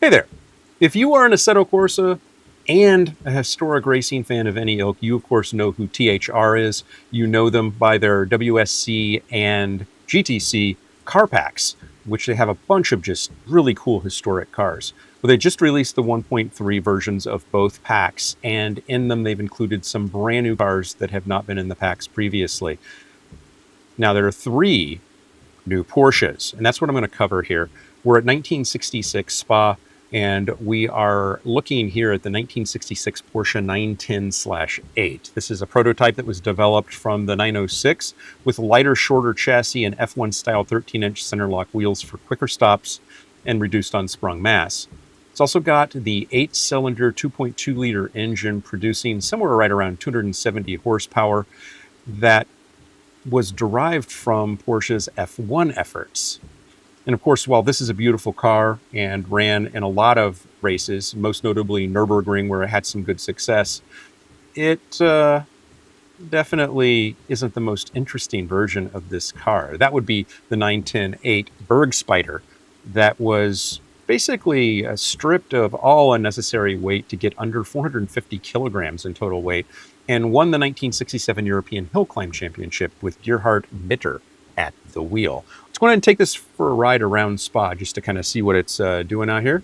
Hey there. If you are an Assetto Corsa and a historic racing fan of any ilk, you of course know who THR is. You know them by their WSC and GTC car packs, which they have a bunch of just really cool historic cars. Well, they just released the 1.3 versions of both packs, and in them they've included some brand new cars that have not been in the packs previously. Now, there are three new Porsches, and that's what I'm going to cover here. We're at 1966 Spa, and we are looking here at the 1966 Porsche 910/8. This is a prototype that was developed from the 906 with lighter, shorter chassis and F1 style 13-inch center lock wheels for quicker stops and reduced unsprung mass. It's also got the 8-cylinder 2.2 liter engine producing somewhere right around 270 horsepower that was derived from Porsche's F1 efforts. And of course, while this is a beautiful car and ran in a lot of races, most notably Nürburgring, where it had some good success, it definitely isn't the most interesting version of this car. That would be the 910/8 Berg Spider that was basically stripped of all unnecessary weight to get under 450 kilograms in total weight, and won the 1967 European Hill Climb Championship with Gerhard Mitter at the wheel. Let's go ahead and take this for a ride around Spa just to kind of see what it's doing out here.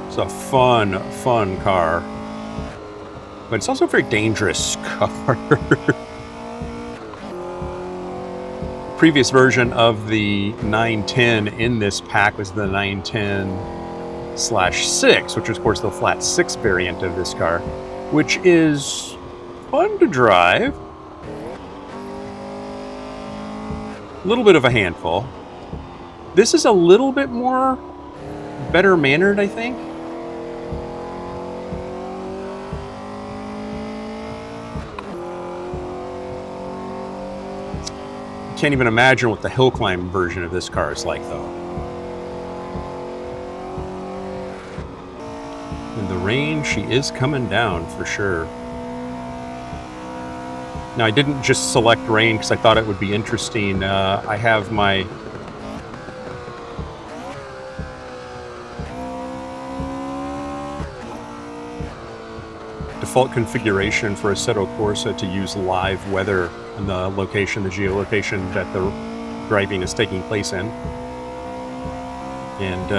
It's a fun car, but it's also a very dangerous car. Previous version of the 910 in this pack was the 910/6, which is of course the flat 6 variant of this car, which is fun to drive. A little bit of a handful. This is a little bit more better mannered, I think. Can't even imagine what the hill climb version of this car is like, though. In the rain, she is coming down for sure. Now, I didn't just select rain because I thought it would be interesting. I have my default configuration for Assetto Corsa to use live weather in the location, the geolocation that the driving is taking place in. And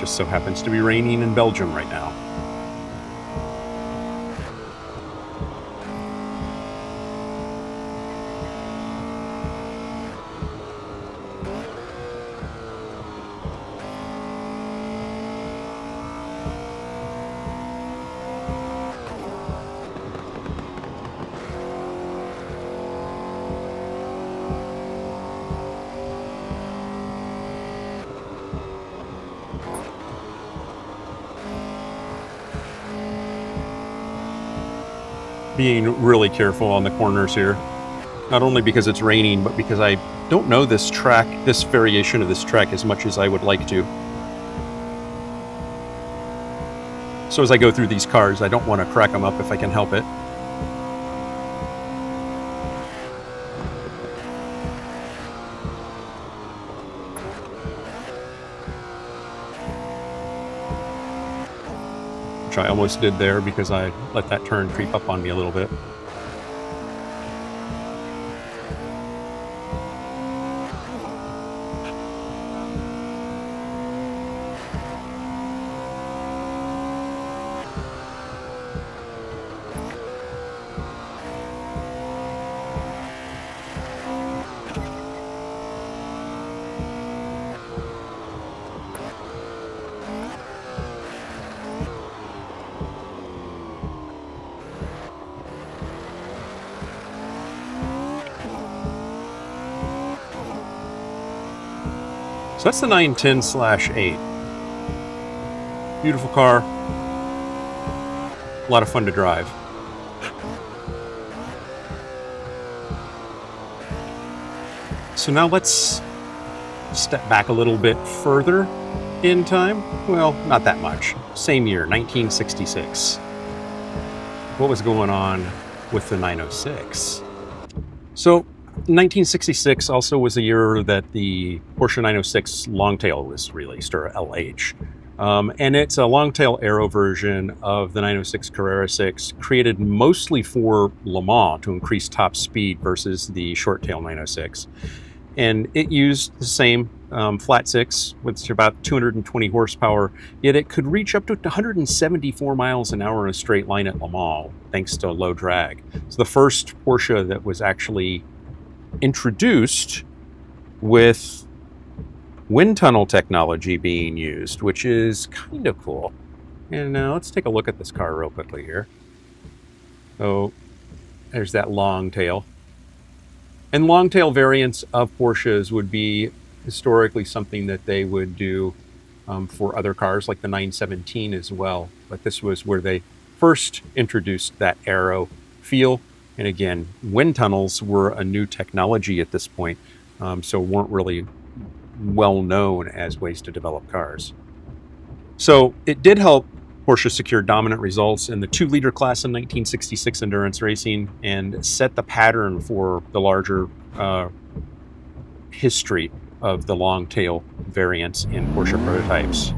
just so happens to be raining in Belgium right now. Being really careful on the corners here, not only because it's raining, but because I don't know this track, this variation of this track as much as I would like to. So as I go through these cars, I don't want to crack them up if I can help it. I almost did there because I let that turn creep up on me a little bit. So that's the 910/8. Beautiful car. A lot of fun to drive. So now let's step back a little bit further in time. Well, not that much. Same year, 1966. What was going on with the 906? So 1966 also was a year that the Porsche 906 Longtail was released, or LH. And it's a Longtail aero version of the 906 Carrera 6, created mostly for Le Mans to increase top speed versus the Shorttail 906. And it used the same flat six with about 220 horsepower, yet it could reach up to 174 miles an hour in a straight line at Le Mans, thanks to low drag. It's the first Porsche that was actually introduced with wind tunnel technology being used, which is kind of cool. And let's take a look at this car real quickly here. So there's that long tail. And long tail variants of Porsches would be historically something that they would do for other cars like the 917 as well. But this was where they first introduced that aero feel. And again, wind tunnels were a new technology at this point, so weren't really well known as ways to develop cars. So it did help Porsche secure dominant results in the 2-liter class in 1966 endurance racing and set the pattern for the larger history of the long tail variants in Porsche prototypes.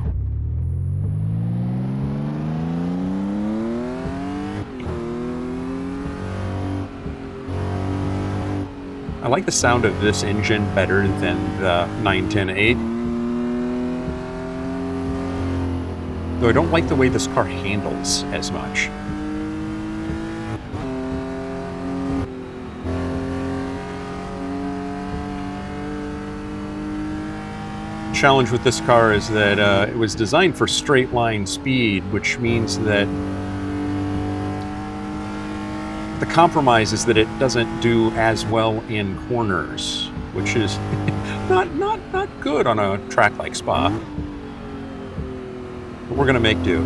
I like the sound of this engine better than the 910-8. Though I don't like the way this car handles as much. The challenge with this car is that it was designed for straight line speed, which means that the compromise is that it doesn't do as well in corners, which is not good on a track like Spa. But we're gonna make do.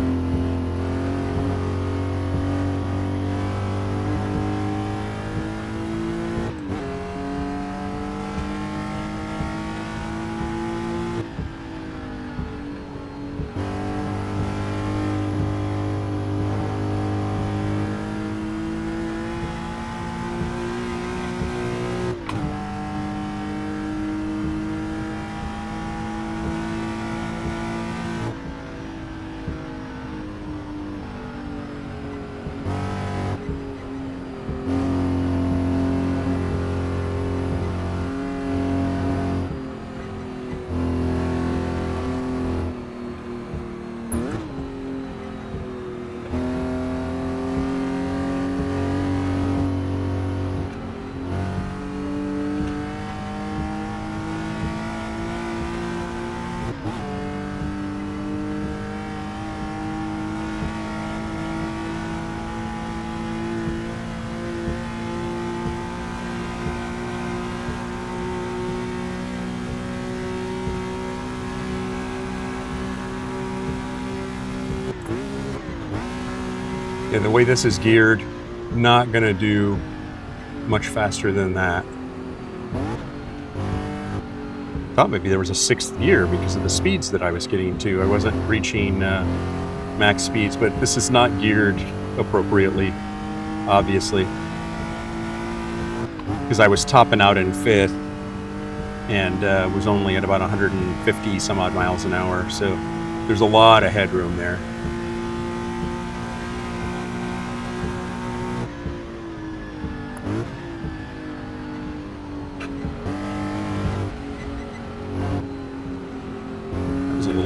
And the way this is geared, not gonna do much faster than that. Thought maybe there was a 6th gear because of the speeds that I was getting to. I wasn't reaching max speeds, but this is not geared appropriately, obviously. Because I was topping out in 5th and was only at about 150 some odd miles an hour. So there's a lot of headroom there.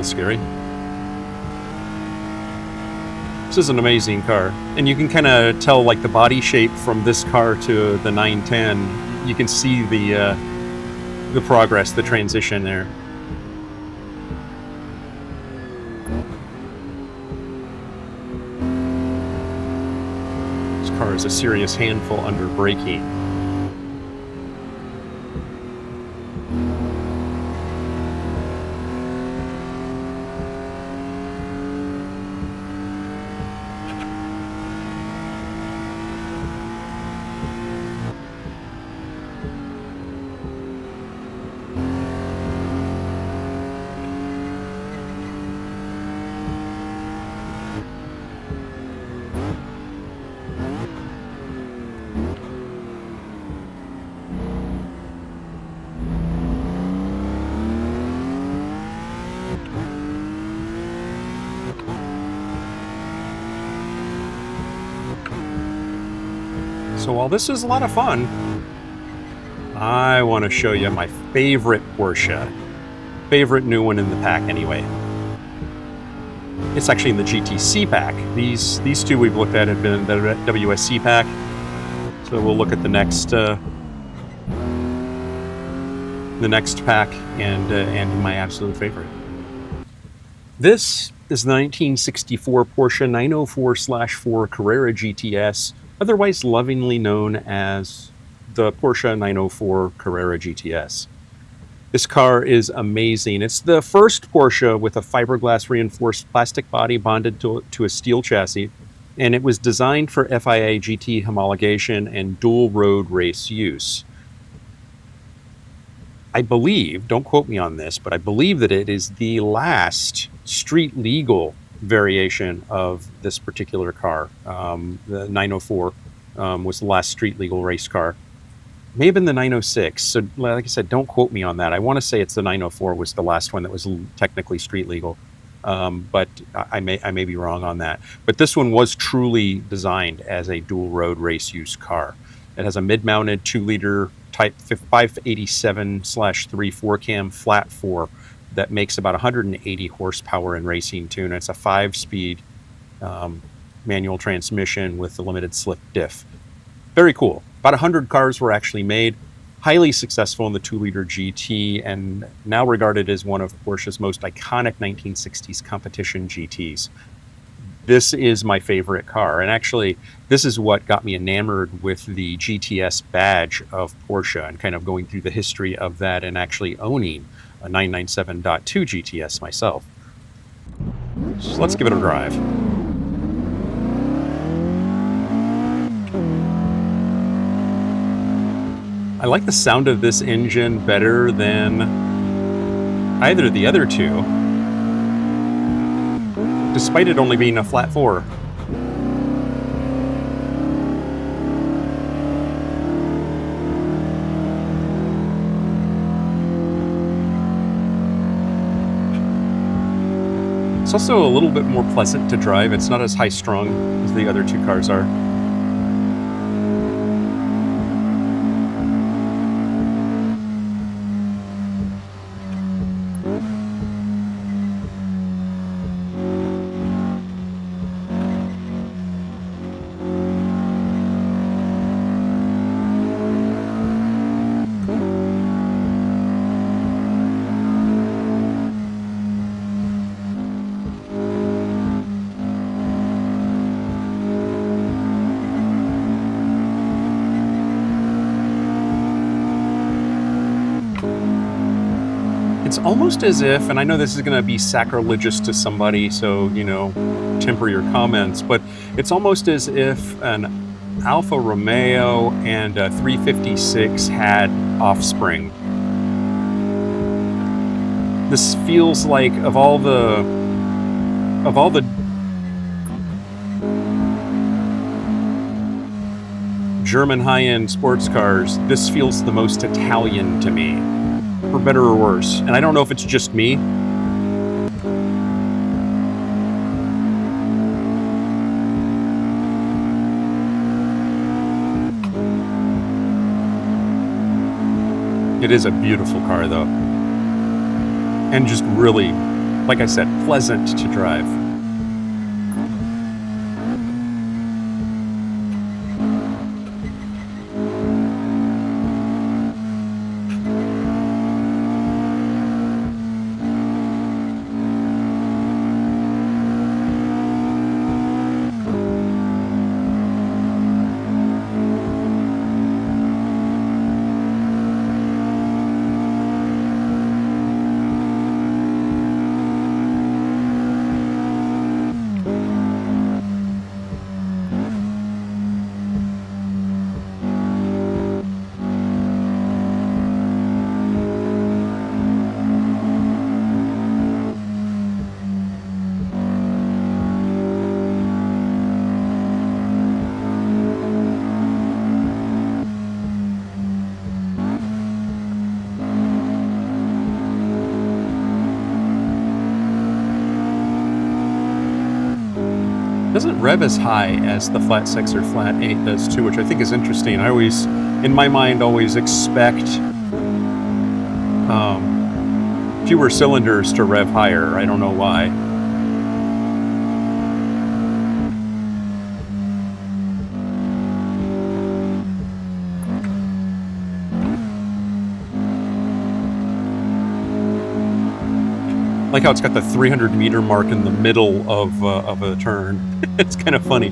Scary. This is an amazing car, and you can kind of tell like the body shape from this car to the 910. You can see the progress, the transition there. This car is a serious handful under braking. So while this is a lot of fun, I want to show you my favorite Porsche. Favorite new one in the pack anyway. It's actually in the GTC pack. These two we've looked at have been in the WSC pack. So we'll look at the next pack and my absolute favorite. This is the 1964 Porsche 904/4 Carrera GTS, otherwise lovingly known as the Porsche 904 Carrera GTS. This car is amazing. It's the first Porsche with a fiberglass reinforced plastic body bonded to a steel chassis, and it was designed for FIA GT homologation and dual road race use. I believe, don't quote me on this, but I believe that it is the last street legal variation of this particular car. The 904 was the last street legal race car. May have been the 906. So like I said, don't quote me on that. I want to say it's the 904 was the last one that was technically street legal. But I may be wrong on that. But this one was truly designed as a dual road race use car. It has a mid-mounted 2-liter Type 587/3 4-cam flat 4 that makes about 180 horsepower in racing tune. It's a 5-speed manual transmission with a limited slip diff. Very cool. About 100 cars were actually made. Highly successful in the 2-liter GT, and now regarded as one of Porsche's most iconic 1960s competition GTs. This is my favorite car, and actually this is what got me enamored with the GTS badge of Porsche and kind of going through the history of that and actually owning a 997.2 GTS myself. So let's give it a drive. I like the sound of this engine better than either of the other two, despite it only being a flat 4. It's also a little bit more pleasant to drive. It's not as high-strung as the other two cars are. It's almost as if, and I know this is going to be sacrilegious to somebody, so, temper your comments, but it's almost as if an Alfa Romeo and a 356 had offspring. This feels like of all the German high-end sports cars, this feels the most Italian to me. For better or worse. And I don't know if it's just me. It is a beautiful car, though. And just really, like I said, pleasant to drive. Doesn't rev as high as the flat 6 or flat 8 does too, which I think is interesting. I always, in my mind, always expect fewer cylinders to rev higher. I don't know why. Like how it's got the 300 meter mark in the middle of a turn. It's kind of funny.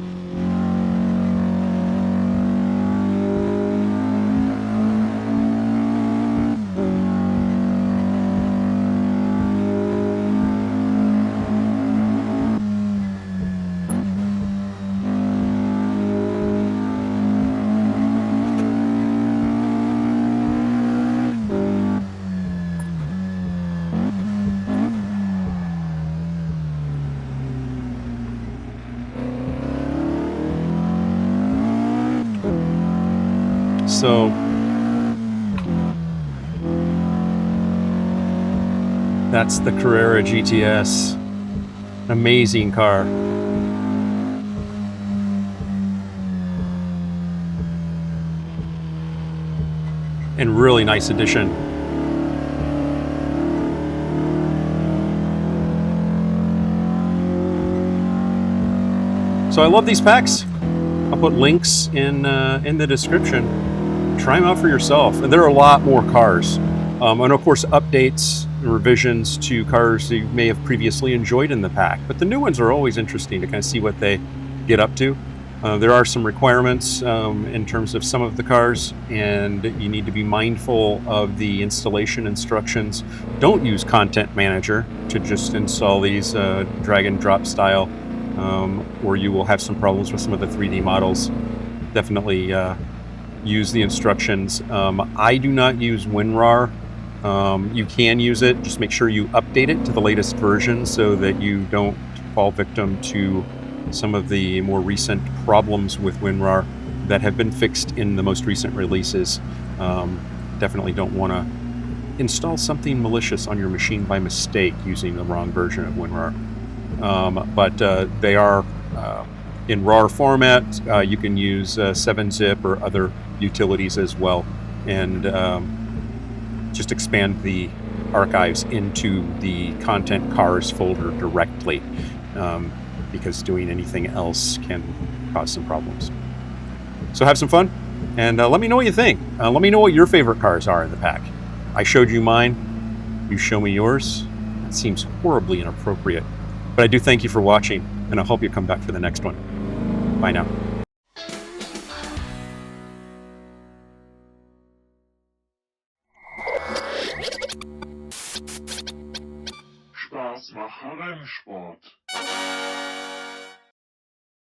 So that's the Carrera GTS. An amazing car. And really nice addition. So I love these packs. I'll put links in the description. Try them out for yourself. And there are a lot more cars. And of course, updates and revisions to cars that you may have previously enjoyed in the pack. But the new ones are always interesting to kind of see what they get up to. There are some requirements in terms of some of the cars, and you need to be mindful of the installation instructions. Don't use Content Manager to just install these drag and drop style, or you will have some problems with some of the 3D models. Definitely use the instructions. I do not use WinRAR. You can use it, just make sure you update it to the latest version so that you don't fall victim to some of the more recent problems with WinRAR that have been fixed in the most recent releases. Definitely don't want to install something malicious on your machine by mistake using the wrong version of WinRAR. But they are in RAR format. You can use 7-zip or other utilities as well, and just expand the archives into the content cars folder directly, because doing anything else can cause some problems. So have some fun, and let me know what you think. Let me know what your favorite cars are in the pack. I showed you mine. You show me yours. That seems horribly inappropriate, but I do thank you for watching, and I hope you come back for the next one. Bye now. Spaß macht Rennsport.